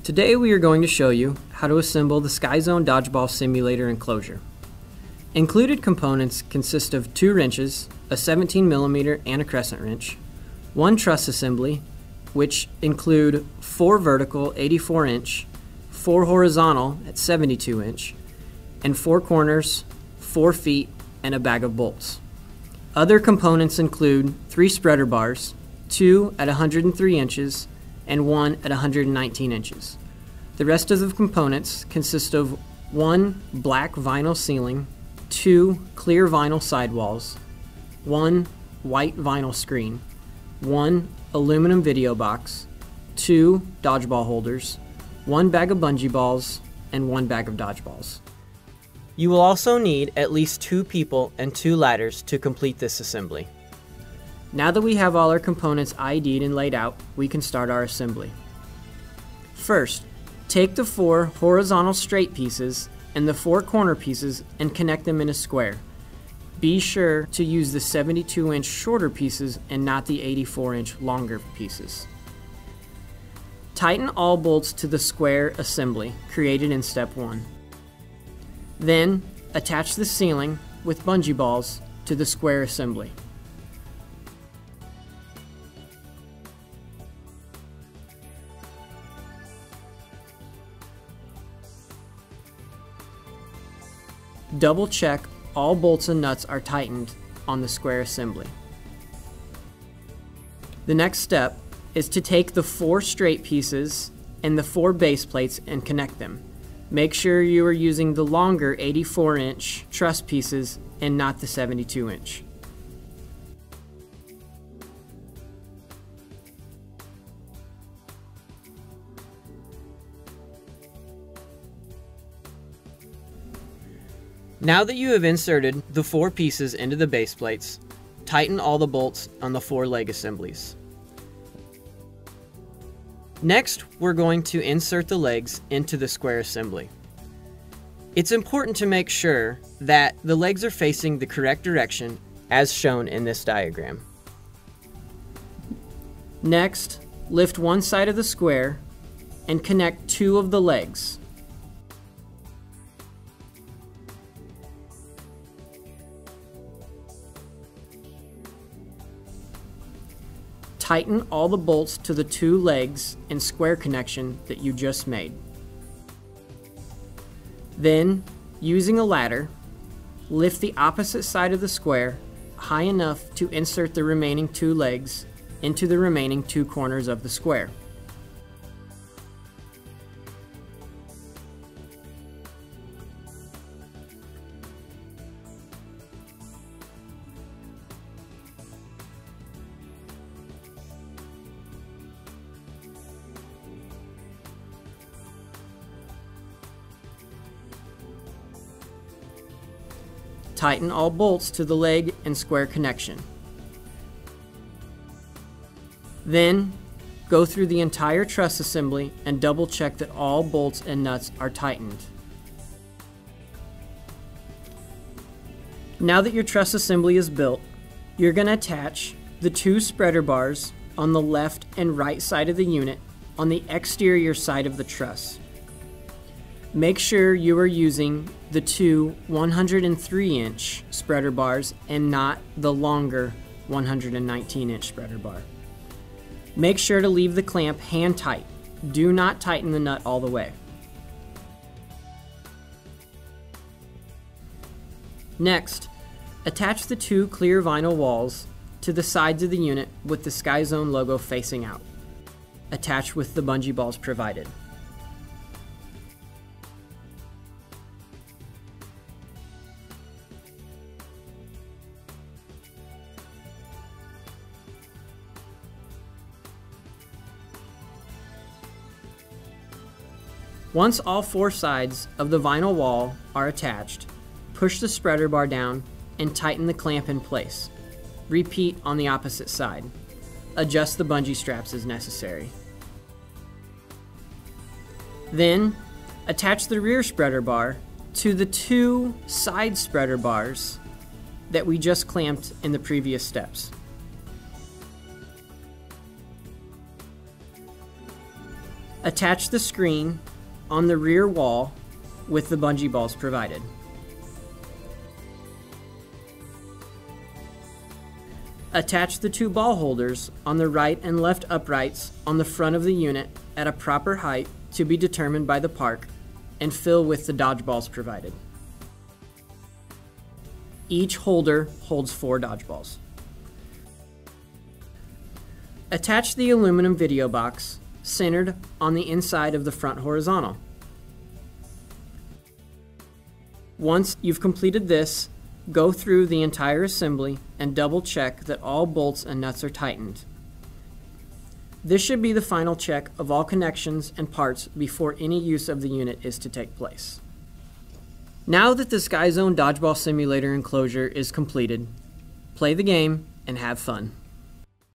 Today we are going to show you how to assemble the SkyZone Dodgeball Simulator enclosure. Included components consist of 2 wrenches, a 17mm and a crescent wrench, 1 truss assembly, which include 4 vertical 84-inch, 4 horizontal at 72-inch, and 4 corners, 4 feet, and a bag of bolts. Other components include 3 spreader bars, 2 at 103 inches, and 1 at 119 inches. The rest of the components consist of 1 black vinyl ceiling, 2 clear vinyl sidewalls, 1 white vinyl screen, 1 aluminum video box, 2 dodgeball holders, 1 bag of bungee balls, and 1 bag of dodgeballs. You will also need at least 2 people and 2 ladders to complete this assembly. Now that we have all our components ID'd and laid out, we can start our assembly. First, take the 4 horizontal straight pieces and the 4 corner pieces and connect them in a square. Be sure to use the 72-inch shorter pieces and not the 84-inch longer pieces. Tighten all bolts to the square assembly created in step 1. Then, attach the ceiling with bungee balls to the square assembly. Double check all bolts and nuts are tightened on the square assembly. The next step is to take the 4 straight pieces and the 4 base plates and connect them. Make sure you are using the longer 84-inch truss pieces and not the 72-inch. Now that you have inserted the 4 pieces into the base plates, tighten all the bolts on the 4 leg assemblies. Next, we're going to insert the legs into the square assembly. It's important to make sure that the legs are facing the correct direction as shown in this diagram. Next, lift one side of the square and connect 2 of the legs. Tighten all the bolts to the 2 legs and square connection that you just made. Then, using a ladder, lift the opposite side of the square high enough to insert the remaining 2 legs into the remaining 2 corners of the square. Tighten all bolts to the leg and square connection. Then, go through the entire truss assembly and double check that all bolts and nuts are tightened. Now that your truss assembly is built, you're going to attach the 2 spreader bars on the left and right side of the unit on the exterior side of the truss. Make sure you are using the 2 103-inch spreader bars and not the longer 119-inch spreader bar. Make sure to leave the clamp hand tight. Do not tighten the nut all the way. Next, attach the 2 clear vinyl walls to the sides of the unit with the SkyZone logo facing out. Attach with the bungee balls provided. Once all 4 sides of the vinyl wall are attached, push the spreader bar down and tighten the clamp in place. Repeat on the opposite side. Adjust the bungee straps as necessary. Then, attach the rear spreader bar to the 2 side spreader bars that we just clamped in the previous steps. Attach the screen on the rear wall with the bungee balls provided. Attach the two ball holders on the right and left uprights on the front of the unit at a proper height to be determined by the park, and fill with the dodgeballs provided. Each holder holds 4 dodgeballs. Attach the aluminum video box centered on the inside of the front horizontal. Once you've completed this, go through the entire assembly and double check that all bolts and nuts are tightened. This should be the final check of all connections and parts before any use of the unit is to take place. Now that the Sky Zone Dodgeball Simulator enclosure is completed, play the game and have fun.